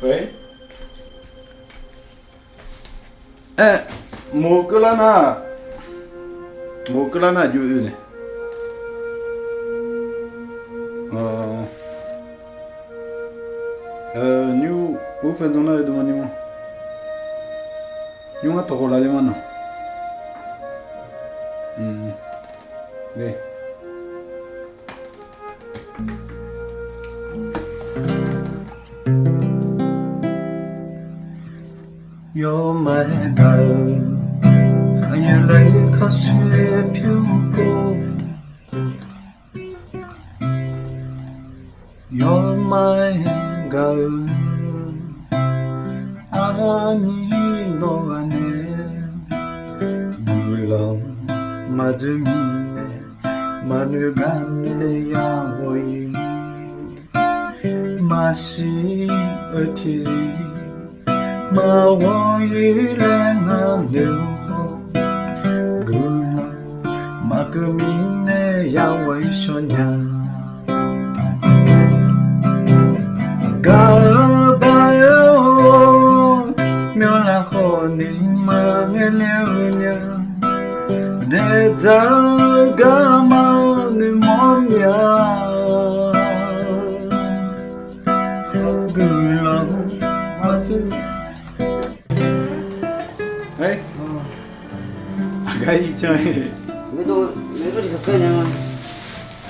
喂？哎，莫格拉纳就有呢。你5分钟了，怎么你们？你们到过来的吗？呢？对。有麦高，夜里看雪飘过。有麦高，阿尼诺阿内，布朗马德米内，马努干内亚沃伊，马西尔提。马我一来那流后，古老马革命的呀为什么？嘎巴哟，苗来和你妈的流娘，得找个妈的妈苗，古老马这。哎，该一张哎。没多的可能吗？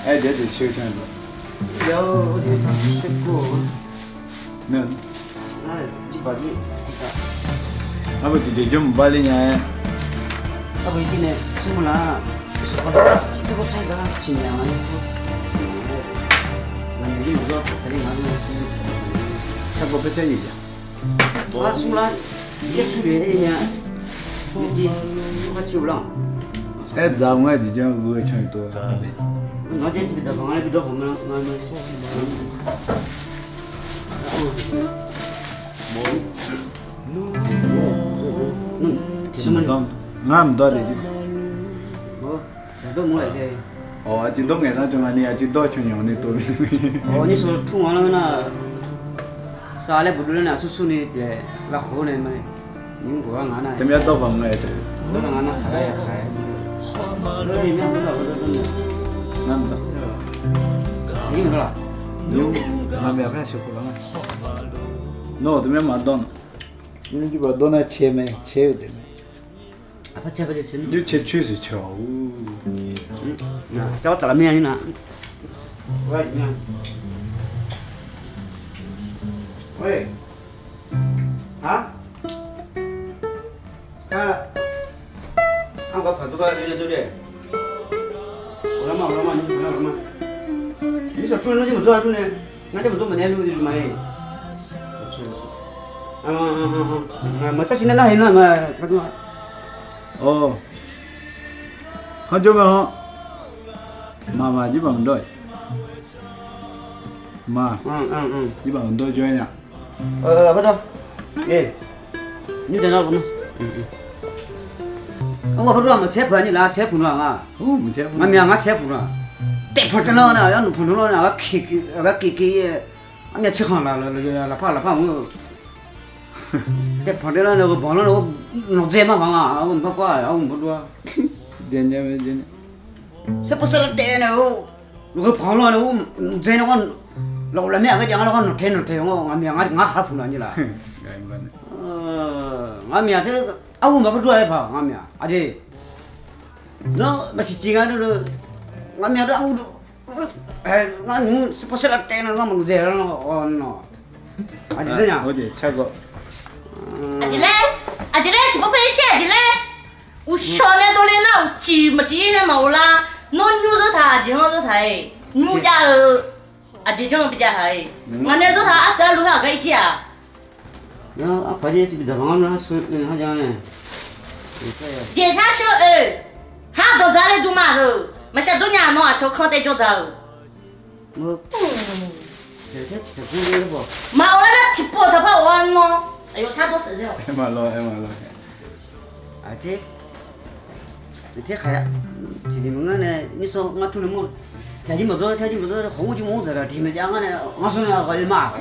哎，这是修trang的。要我就吃过。那。哎，几把的，几把。apa tu dia jom baliknya apa ini semula sebab saya dah cincang itu nanti juga sering ada siapa percaya je semula dia sudah ini jadi macam ulang jauh aja jangan gue cari tu nanti kita bangun kita bangun ngam đó đi tôi muốn lại đây chỉ đông ngày nó trong anh ấy chỉ đó cho nhau này tôi như số thu ngon là sao lại bút lên là chút này thì là khổ này mà những của anh này thì biết đâu bằng này thì đó là anh khai nó đi mấy cái đó ngam đó những cái là nhưng mà mẹ phải sửa lắm nó thì mẹ mà đông nhưng cái bảo đông là chế mày chế được apa cakap dia sini? Dia cek sih cakap. Nah, cakap tak lama ni nak. Wei, ni. Wei. Hah? Angkat satu kali dia tu dia. Ulama ni, ulama. Ni so ni macam tu ni. Nanti macam mana ni di rumah ni. Macam sini lah ni lah. Họ cho mà chỉ bằng đôi mà chỉ bằng đôi cho anh ạ apa tu? Ni jangan apa? Ông có phải mà chép phải như là chép phun à? Mình chép. Mà miệng ngắt chép phun à? Để phun cho nó nào, nó phun nó nào, cái anh nhớ chép hàng là phá mua. Để phun cho nó bỏ nó dễ mà vàng à, ông bắt qua, ông bắt qua. Dân dân. Sắp sửa đẻ nữa, rồi phun nó dễ nó còn, lâu là mẹ cái chẳng nó còn nó thế không? Miệng ngắt khá phun là như là. Ngắm thế, ông mà bắt đuôi phải ngắm 아직 nó mà chỉ ngay đó ngắm đó ông ngắm 스포츠를 때는 ngắm dễ nó 아직 되냐? 어디 차고. 아들래 뭐 배시 아들래 우셔네 돌리나 우치 마치네 마올라 너 뉴스 다 지금도 다해 누야 아들 좀 비자 하이 만에서 다 아싸로 하가 있지야 야 아빠지 집에 자방을 하자네 제사쇼 하도 잘해 두마르 마샤 도냐 너 저 컨테 줘다 뭐 대체 뭐 마올라 tippo 다 봐 왔노 아유 다도 쓰죠 Em alo. 아직 thế khai thì mình nghe như số ngắt thu mua thay đi một rồi không có chịu mua rồi thì mình chẳng nghe ngắt số nào gọi là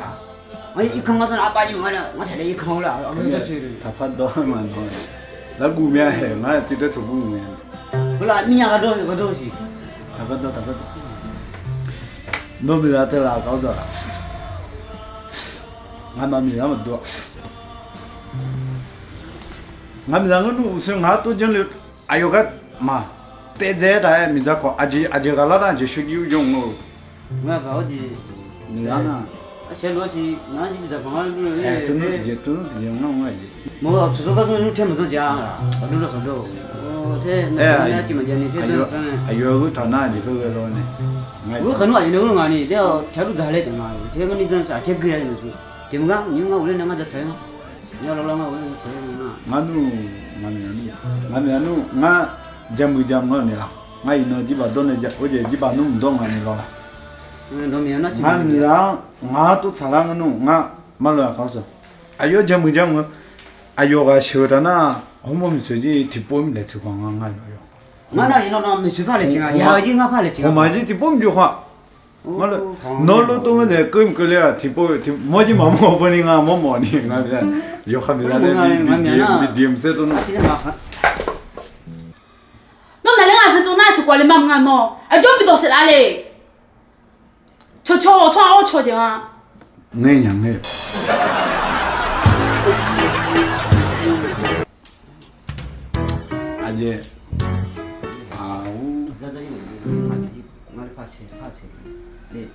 mà 이 강가서 아빠지 뭐냐 뭐 달래 이 강올라 아무도 소리 다 판도만 너 라구미야 해 나야 뒤에 두고면 몰라 미야가 도시 다 너 미라텔라 가서 나마미야만 도 남자는 우승 나또 전에 아요가 마 때제다 미자코 아지갈라라 제 쉬기 용어 나 가오지 미나나 셀로지 나 집에 방을 에 듣는 게 나오지 뭐 저거는 태면도 자 서둘러 대 내가 지금 전에 대전 아요가 다나지 그거로네 뭐 그런 거 아니는 거 아니 내가 자루 잘해 된 거야 제가 전 대그야 되는 거 대문가 니가 원래 내가 자요 내가 올라가 원래 나누 나 잠무잠거니라 나 이너지바 돈에 어제 지바 놈 동안이라 너미나 지금 나미랑 나또 사랑하는 나 말로 가서 아요 잠무잠 아요가 시원하나 어머니 저지 뒷봄 내치 광광하요 나나 이놈아 미주발에 지가 야지가 발에 지가 고마지 뒷봄 좋아 말로 너로 또면 내 끔 끌려 뒷봄 뭐지 뭐 버닝아 뭐니 나 요합니다 네 디엠세도는 너 나랑 안做那是过来慢慢喏，哎，准备到是哪里？我敲的啊。 그냥 해 아재 아우 자자지 말 파체 네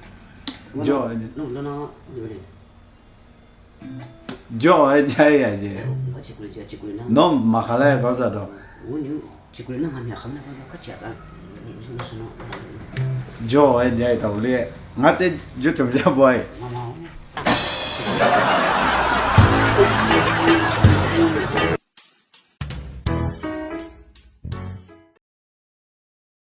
저 너너 이거래 저 자야지 지구리나 너 마칼에 가서도 오니 지구리나 하면 하면 같이 하자 무슨 저 자야 달래 나한테 저좀 잡아요 마마